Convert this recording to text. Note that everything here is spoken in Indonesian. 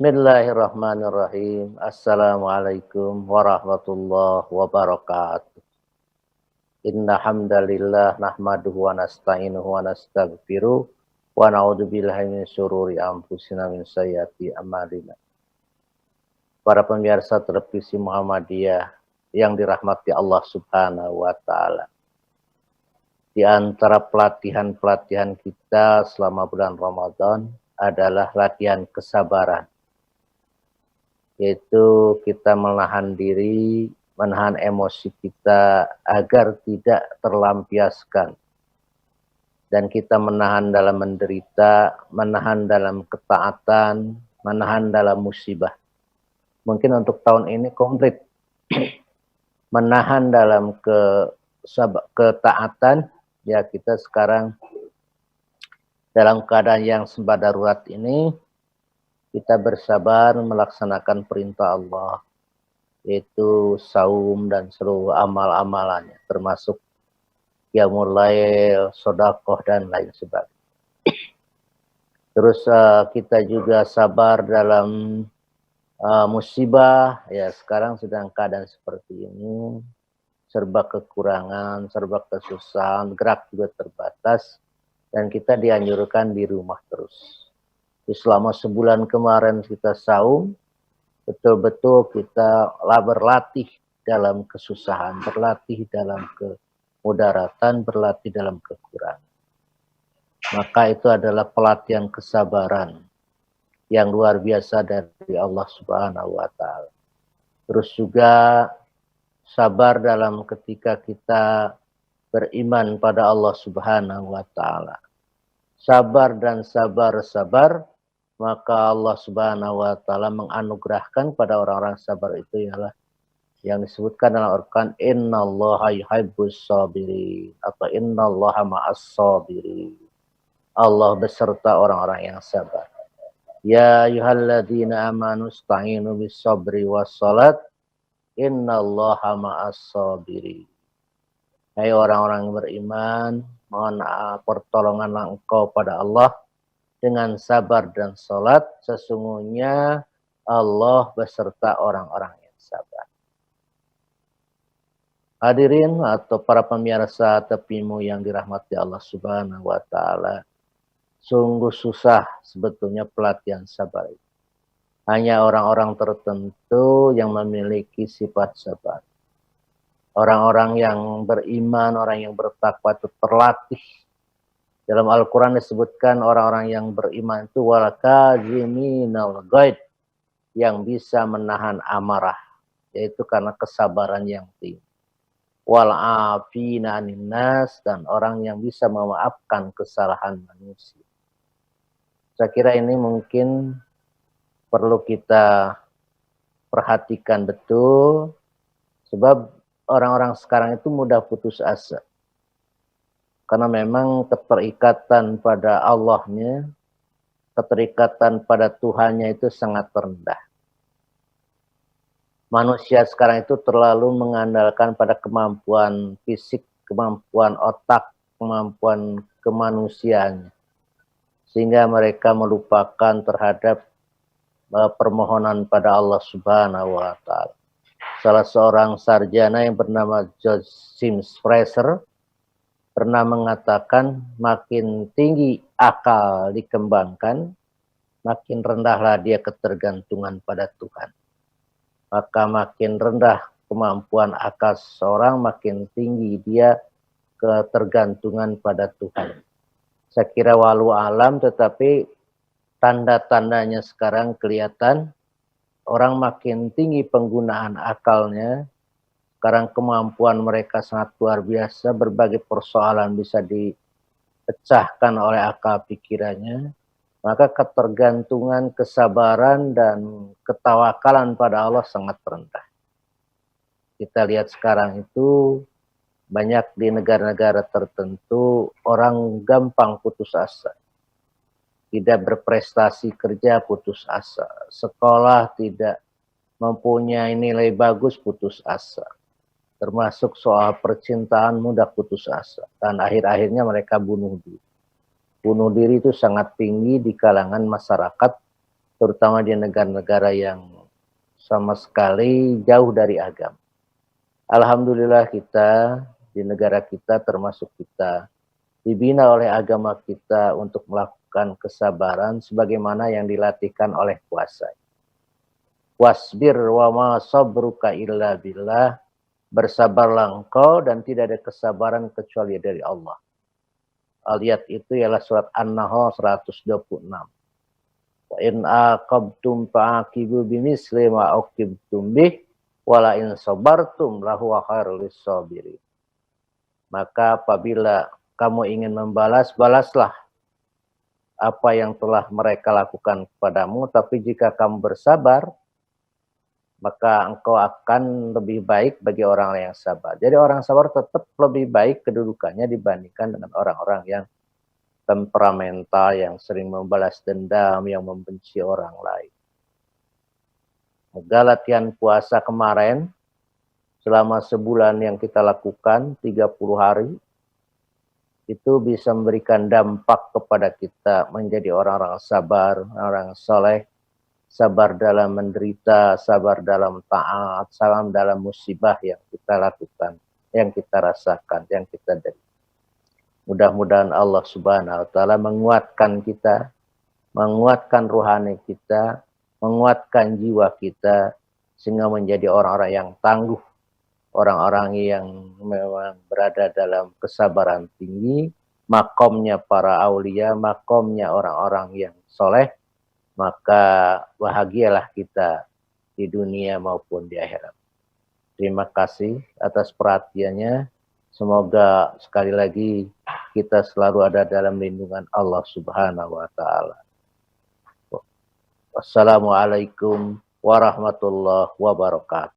Bismillahirrahmanirrahim. Assalamualaikum warahmatullahi wabarakatuh. Inna hamdalillah nahmaduhu wa nasta'inuhu wa nastaghfiruh wa na'udzubillahi min syururi anfusina min sayyiati a'malina. Para pemirsa televisi Muhammadiyah yang dirahmati Allah Subhanahu wa taala. Di antara pelatihan-pelatihan kita selama bulan Ramadan adalah latihan kesabaran. Yaitu kita menahan diri, menahan emosi kita agar tidak terlampiaskan. Dan kita menahan dalam menderita, menahan dalam ketaatan, menahan dalam musibah. Mungkin untuk tahun ini komplit. Menahan dalam ketaatan, ya kita sekarang dalam keadaan yang serba darurat ini, kita bersabar melaksanakan perintah Allah, yaitu saum dan seluruh amal-amalannya, termasuk qiyamul lail, sedekah dan lain sebagainya. Terus kita juga sabar dalam musibah, ya sekarang sedang keadaan seperti ini, serba kekurangan, serba kesusahan, gerak juga terbatas, dan kita dianjurkan di rumah terus. Selama sebulan kemarin kita saum, betul-betul kita berlatih dalam kesusahan, berlatih dalam kemudaratan, berlatih dalam kekurangan. Maka itu adalah pelatihan kesabaran yang luar biasa dari Allah Subhanahu wa taala. Terus juga sabar dalam ketika kita beriman pada Allah Subhanahu wa taala. Sabar dan sabar, maka Allah Subhanahu wa taala menganugerahkan pada orang-orang sabar itu ialah yang disebutkan dalam Al-Qur'an, innallaha yuhibbus sabirin atau innallaha ma'as sabirin. Allah beserta orang-orang yang sabar. Ya ayyuhalladzina amanu ista'inu bis sabri was salat innallaha ma'as sabirin. Hai orang-orang yang beriman, mohon pertolonganlah engkau pada Allah dengan sabar dan salat, sesungguhnya Allah beserta orang-orang yang sabar. Hadirin atau para pemirsa tepimu yang dirahmati Allah Subhanahu wa taala, sungguh susah sebetulnya pelatihan sabar itu. Hanya orang-orang tertentu yang memiliki sifat sabar. Orang-orang yang beriman, orang yang bertakwa itu terlatih. Dalam Al-Quran disebutkan orang-orang yang beriman itu wal kaziminal ghaid, yang bisa menahan amarah, yaitu karena kesabaran yang tinggi. Wal afina anin nas, dan orang yang bisa memaafkan kesalahan manusia. Saya kira ini mungkin perlu kita perhatikan betul, sebab orang-orang sekarang itu mudah putus asa. Karena memang keterikatan pada Allahnya, keterikatan pada Tuhannya itu sangat rendah. Manusia sekarang itu terlalu mengandalkan pada kemampuan fisik, kemampuan otak, kemampuan kemanusiaannya. Sehingga mereka melupakan terhadap permohonan pada Allah Subhanahu wa taala. Salah seorang sarjana yang bernama George Sims Fraser pernah mengatakan, makin tinggi akal dikembangkan, makin rendahlah dia ketergantungan pada Tuhan. Maka makin rendah kemampuan akal seseorang, makin tinggi dia ketergantungan pada Tuhan. Saya kira walau alam, tetapi tanda-tandanya sekarang kelihatan, orang makin tinggi penggunaan akalnya. Sekarang kemampuan mereka sangat luar biasa, berbagai persoalan bisa dipecahkan oleh akal pikirannya. Maka ketergantungan, kesabaran, dan ketawakalan pada Allah sangat rendah. Kita lihat sekarang itu, banyak di negara-negara tertentu, orang gampang putus asa. Tidak berprestasi kerja, putus asa. Sekolah tidak mempunyai nilai bagus, putus asa. Termasuk soal percintaan, mudah putus asa. Dan akhir-akhirnya mereka bunuh diri. Bunuh diri itu sangat tinggi di kalangan masyarakat terutama di negara-negara yang sama sekali jauh dari agama. Alhamdulillah kita di negara kita termasuk kita dibina oleh agama kita untuk melakukan kesabaran sebagaimana yang dilatihkan oleh puasa. Wasbir wa ma sabruka illa billah, bersabarlah engkau dan tidak ada kesabaran kecuali dari Allah. Ayat itu ialah surat An-Nahl 126. Wa in aqabtum fa'aqibu bimisli ma uqibtum bih wala in sabartum lahu khairul lisabirin. Maka apabila kamu ingin membalas, balaslah apa yang telah mereka lakukan kepadamu, tapi jika kamu bersabar, maka engkau akan lebih baik bagi orang yang sabar. Jadi orang sabar tetap lebih baik kedudukannya dibandingkan dengan orang-orang yang temperamental, yang sering membalas dendam, yang membenci orang lain. Maka latihan puasa kemarin, selama sebulan yang kita lakukan, 30 hari, itu bisa memberikan dampak kepada kita menjadi orang-orang sabar, orang soleh, sabar dalam menderita, sabar dalam taat, sabar dalam musibah yang kita lakukan, yang kita rasakan, yang kita derita. Mudah-mudahan Allah Subhanahu wa Ta'ala menguatkan kita, menguatkan rohani kita, menguatkan jiwa kita, sehingga menjadi orang-orang yang tangguh, orang-orang yang memang berada dalam kesabaran tinggi, makomnya para aulia, makomnya orang-orang yang soleh, maka bahagialah kita di dunia maupun di akhirat. Terima kasih atas perhatiannya. Semoga sekali lagi kita selalu ada dalam lindungan Allah Subhanahu wa Ta'ala. Wassalamualaikum warahmatullahi wabarakatuh.